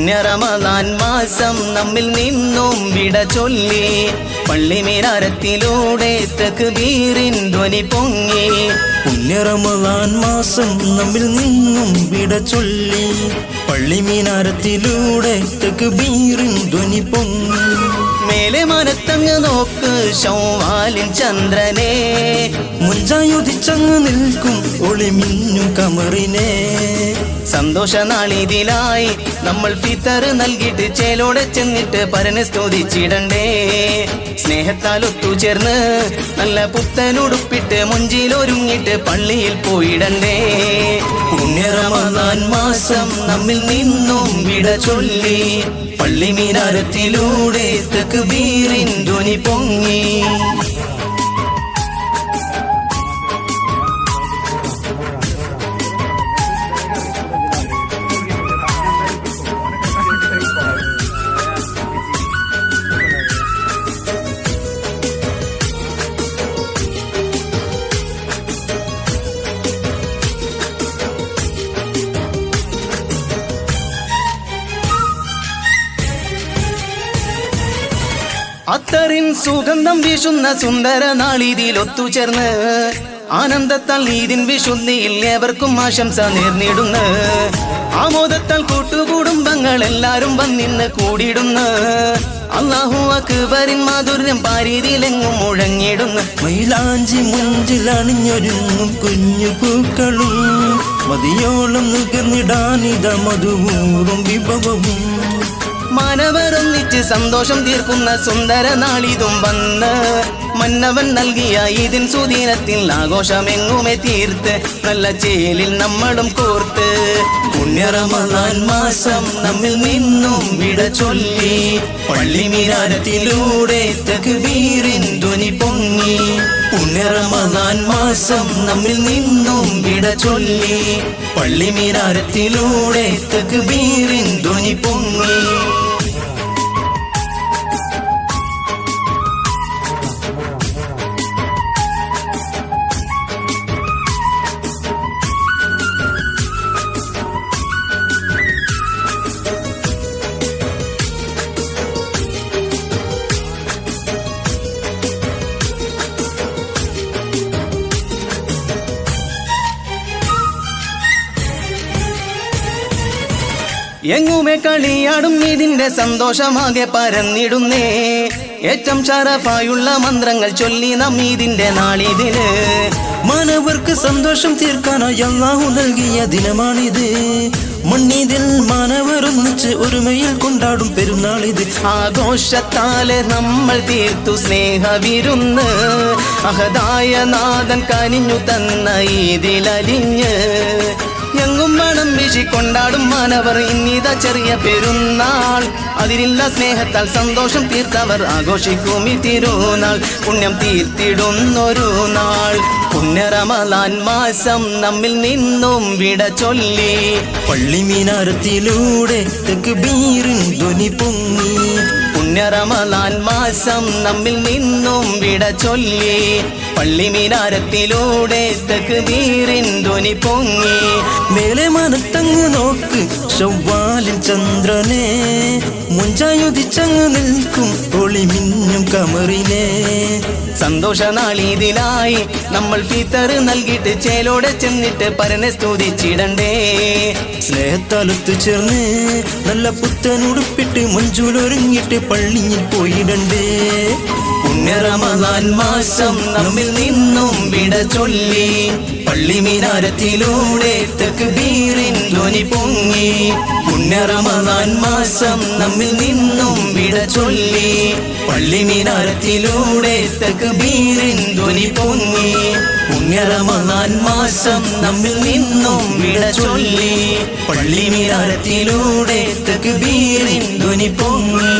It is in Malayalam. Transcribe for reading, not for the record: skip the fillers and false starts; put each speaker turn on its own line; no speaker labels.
പുണ്യ റമദാൻ മാസം നമ്മിൽ നിന്നും വിട ചൊല്ലി പള്ളി മിനാരത്തിലൂടെ തക്ബീറിൻ ധ്വനി പൊങ്ങി
പുണ്യ റമദാൻ മാസം നമ്മിൽ നിന്നും വിട ചൊല്ലി പള്ളി മിനാരത്തിലൂടെ തക്ബീറിൻ ധ്വനി പൊങ്ങി
മേലെ മനത്തങ്ങ് നോക്ക് ശൗവാലിൻ ചന്ദ്രനെ
മുഞ്ചായുധിച്ചങ്ങ് നിൽക്കും ഒളിമിന്നും കമറിനെ
സന്തോഷ നാളിതിലായി നമ്മൾ ഫിത്തർ നൽകിയിട്ട് ചേലോടെ ചെന്നിട്ട് പരനെ സ്തുതിച്ചിടണ്ടേ സ്നേഹത്താൽ ഒത്തുചേർന്ന് നല്ല പുത്തനുടുപ്പിട്ട് മുഞ്ചിലൊരുങ്ങിട്ട് പള്ളിയിൽ പോയിടണ്ടേ പുണ്യ റമദാൻ മാസം നമ്മിൽ നിന്നും വിട ചൊല്ലി പള്ളി മിനാരത്തിലൂടെ തക്ബീറിൻ ധ്വനി പൊങ്ങി അത്തറിൻ സുഗന്ധം വീശുന്ന സുന്ദര നാളിതിൽ ഒത്തുചേർന്ന് ആനന്ദത്താൽ ഈദിൻ വിശുദ്ധിയിൽ ഏവർക്കും ആശംസ നേർന്നിടുന്ന ആമോദത്താൽ കൂട്ടുകുടുംബങ്ങൾ എല്ലാരും വന്നിന്ന് കൂടിയിടുന്ന അല്ലാഹു അക്ബറിൻ മാധുര്യം പാരീതിയിലെങ്ങും മുഴങ്ങിടുന്ന
മൈലാഞ്ചി മുഞ്ചിൽ അണിഞ്ഞൊരുങ്ങും കുഞ്ഞു പൂക്കളും മതിയോളം നുകർന്നിടാനിത മധുവൂറും വിഭവവും
മാനവരൊന്നിച്ച് സന്തോഷം തീർക്കുന്ന സുന്ദര നാളിതും വന്ന് മന്നവൻ നൽകിയ ഇതിൻ സുദീനത്തിൽ ആഘോഷമെങ്ങുമേ തീർത്ത് നല്ല ചേലിൽ നമ്മളും കോർത്ത് പുണ്യ റമദാൻ മാസം നമ്മിൽ നിന്നും വിട ചൊല്ലി പള്ളി മിനാരത്തിലൂടെ തക്ബീറിൻ ധ്വനി പൊങ്ങി പുണ്യ റമദാൻ മാസം നമ്മിൽ നിന്നും വിട ചൊല്ലി പള്ളി മിനാരത്തിലൂടെ തക്ബീറിൻ ധ്വനി പൊങ്ങി എങ്ങുമേ കളിയാടും ഇതിന്റെ സന്തോഷമാകെ പരന്നിടുന്നേ ഏറ്റവും ഷറഫായുള്ള മന്ത്രങ്ങൾ ചൊല്ലി നാം ഇതിന്റെ നാളിതിന്
മാനവർക്ക് സന്തോഷം തീർക്കാനായി അല്ലാഹു നൽകിയ ദിനമാണിത് മണ്ണിതിൽ മാനവർ ഒന്നിച്ച് ഒരുമയിൽ കൊണ്ടാടും പെരുന്നാളിത്
ആഘോഷത്താലെ നമ്മൾ തീർത്തു സ്നേഹവിരുന്ന് അഹദായ നാഥൻ കനിഞ്ഞു തന്ന ഇതിലലിഞ്ഞ് എങ്ങും മണം വീശി കൊണ്ടാടും മാനവർ ഇന്നിത ചെറിയ പെരുന്നാൾ അതിരില്ല സ്നേഹത്താൽ സന്തോഷം തീർത്തവർ ആഘോഷിക്കും ഈ തിരുനാൾ പുണ്യം തീർത്തിടുന്നൊരു നാൾ പുണ്യ റമദാൻ മാസം നമ്മിൽ നിന്നും വിട ചൊല്ലി
പള്ളി മിനാരത്തിലൂടെ തക്ബീറിൻ ധ്വനി പൊങ്ങി
പുണ്യ റമദാൻ മാസം നമ്മിൽ നിന്നും വിട ചൊല്ലി പള്ളി മിനാരത്തിലൂടെ തക്ബീറിൻ ധ്വനി പൊങ്ങി
മേലെ മനത്തങ്ങ് നോക്ക് ശവ്വാലിൻ ചന്ദ്രനെ മുഞ്ചായുധിച്ചങ്ങ് നിൽക്കും ഒളിമിന്നും കമറിനെ
സന്തോഷ നാളിതിലായി നമ്മൾ ഫിത്തർ നൽകിയിട്ട് ചേലോടെ ചെന്നിട്ട് പരനെ സ്തുതിച്ചിടണ്ടേ
സ്നേഹത്താലൊത്തു ചേർന്ന് നല്ല പുത്തനുടുപ്പിട്ട് മഞ്ചൂലൊരുങ്ങിട്ട് പള്ളിയിൽ പോയിടണ്ടേ
പുണ്യ റമദാൻ മാസം നമ്മിൽ നിന്നും വിട ചൊല്ലി പള്ളി മിനാരത്തിലൂടെ തക്ബീറിൻ ധ്വനി പൊങ്ങി പുണ്യ റമദാൻ മാസം നമ്മിൽ നിന്നും വിട ചൊല്ലി പള്ളി മിനാരത്തിലൂടെ തക്ബീറിൻ ധ്വനി പൊങ്ങി പുണ്യ റമദാൻ മാസം നമ്മിൽ നിന്നും വിട ചൊല്ലി പള്ളി മിനാരത്തിലൂടെ തക്ബീറിൻ ധ്വനി പൊങ്ങി